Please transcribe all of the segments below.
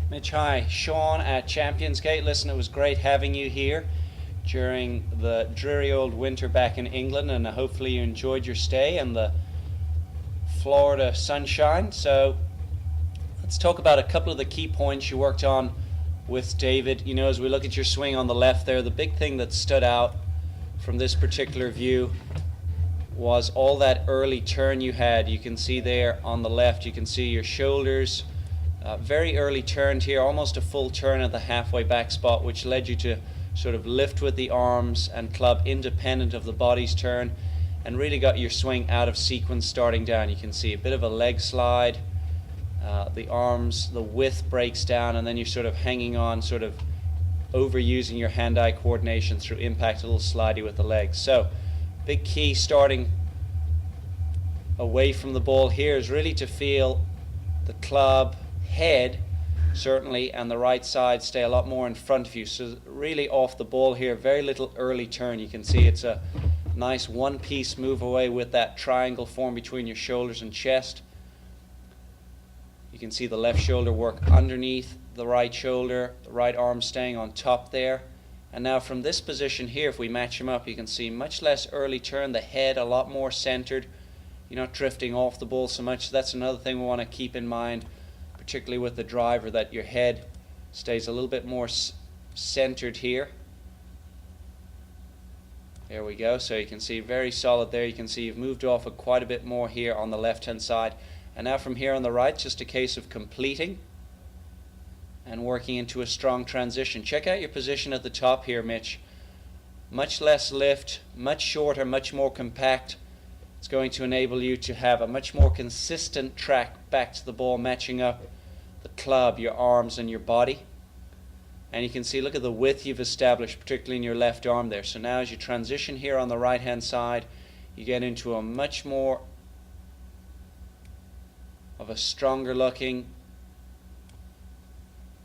Mitch, hi. Sean at Champions Gate. Listen, it was great having you here during the dreary old winter back in England, and hopefully you enjoyed your stay and the Florida sunshine. So let's talk about a couple of the key points you worked on with David. You know, as we look at your swing on the left there, the big thing that stood out from this particular view was all that early turn you had. You can see there on the left, you can see your shoulders very early turned here, almost a full turn at the halfway back spot, which led you to sort of lift with the arms and club independent of the body's turn, and really got your swing out of sequence starting down. You can see a bit of a leg slide, the arms, the width breaks down, and then you're sort of hanging on, sort of overusing your hand-eye coordination through impact, a little slidey with the legs. So big key starting away from the ball here is really to feel the club head certainly and the right side stay a lot more in front of you, so really off the ball here, very little early turn. You can see it's a nice one-piece move away with that triangle form between your shoulders and chest. You can see the left shoulder work underneath the right shoulder, the right arm staying on top there. And now from this position here, if we match them up, you can see much less early turn, the head a lot more centered. You're not drifting off the ball so much. That's another thing we want to keep in mind, particularly with the driver, that your head stays a little bit more centered here. There we go. So you can see very solid there. You can see you've moved off it quite a bit more here on the left hand side. And now from here on the right, just a case of completing and working into a strong transition. Check out your position at the top here, Mitch. Much less lift, much shorter, much more compact. It's going to enable you to have a much more consistent track back to the ball, matching up the club, your arms and your body. And you can see, look at the width you've established, particularly in your left arm there. So now as you transition here on the right hand side, you get into a much more of a stronger looking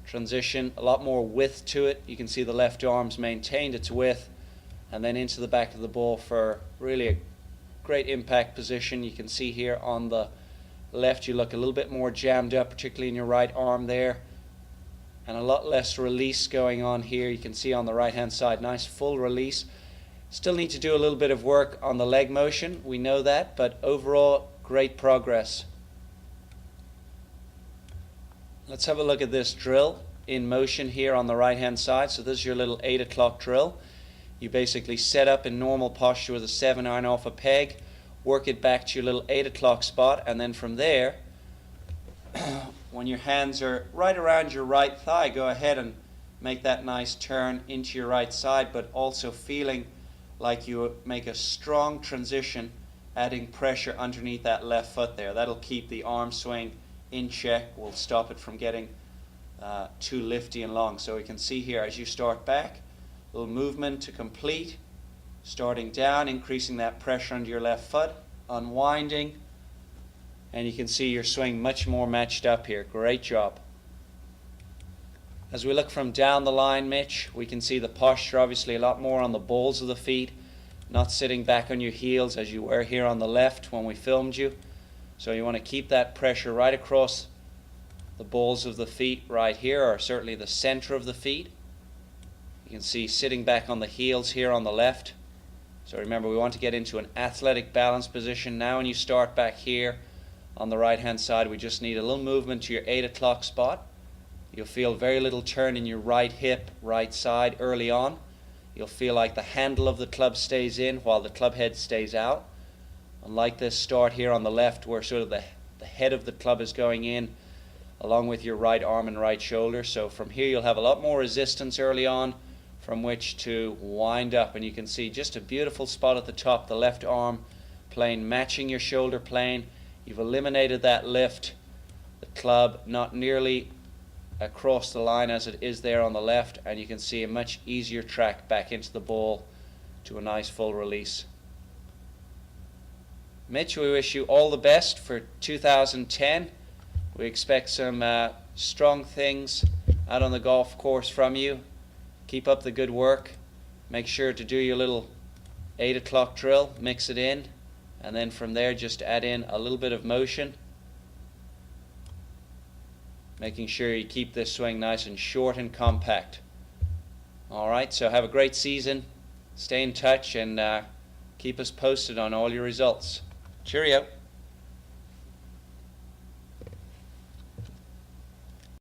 transition, a lot more width to it. You can see the left arm's maintained its width, and then into the back of the ball for really a great impact position. You can see here on the left you look a little bit more jammed up, particularly in your right arm there, and a lot less release going on here. You can see on the right hand side, nice full release. Still need to do a little bit of work on the leg motion, we know that, but overall great progress. Let's have a look at this drill in motion here on the right hand side. So this is your little 8 o'clock drill. You basically set up in normal posture with a 7-iron off a peg, work it back to your little 8 o'clock spot, and then from there, when your hands are right around your right thigh, go ahead and make that nice turn into your right side, but also feeling like you make a strong transition, adding pressure underneath that left foot there. That'll keep the arm swing in check, will stop it from getting too lifty and long. So we can see here as you start back, a little movement to complete, starting down, increasing that pressure under your left foot, unwinding, and you can see your swing much more matched up here. Great job. As we look from down the line, Mitch, we can see the posture obviously a lot more on the balls of the feet, not sitting back on your heels as you were here on the left when we filmed you. So you want to keep that pressure right across the balls of the feet right here, or certainly the center of the feet. You can see sitting back on the heels here on the left. So remember, we want to get into an athletic balance position. Now when you start back here on the right hand side, we just need a little movement to your 8 o'clock spot. You'll feel very little turn in your right hip, right side early on. You'll feel like the handle of the club stays in while the club head stays out. Unlike this start here on the left, where sort of the head of the club is going in along with your right arm and right shoulder. So from here you'll have a lot more resistance early on from which to wind up, and you can see just a beautiful spot at the top, the left arm plane matching your shoulder plane. You've eliminated that lift, the club not nearly across the line as it is there on the left, and you can see a much easier track back into the ball to a nice full release. Mitch, we wish you all the best for 2010. We expect some strong things out on the golf course from you. Keep up the good work. Make sure to do your little 8 o'clock drill, mix it in, and then from there just add in a little bit of motion. making sure you keep this swing nice and short and compact. Alright, so have a great season. Stay in touch and keep us posted on all your results. Cheerio.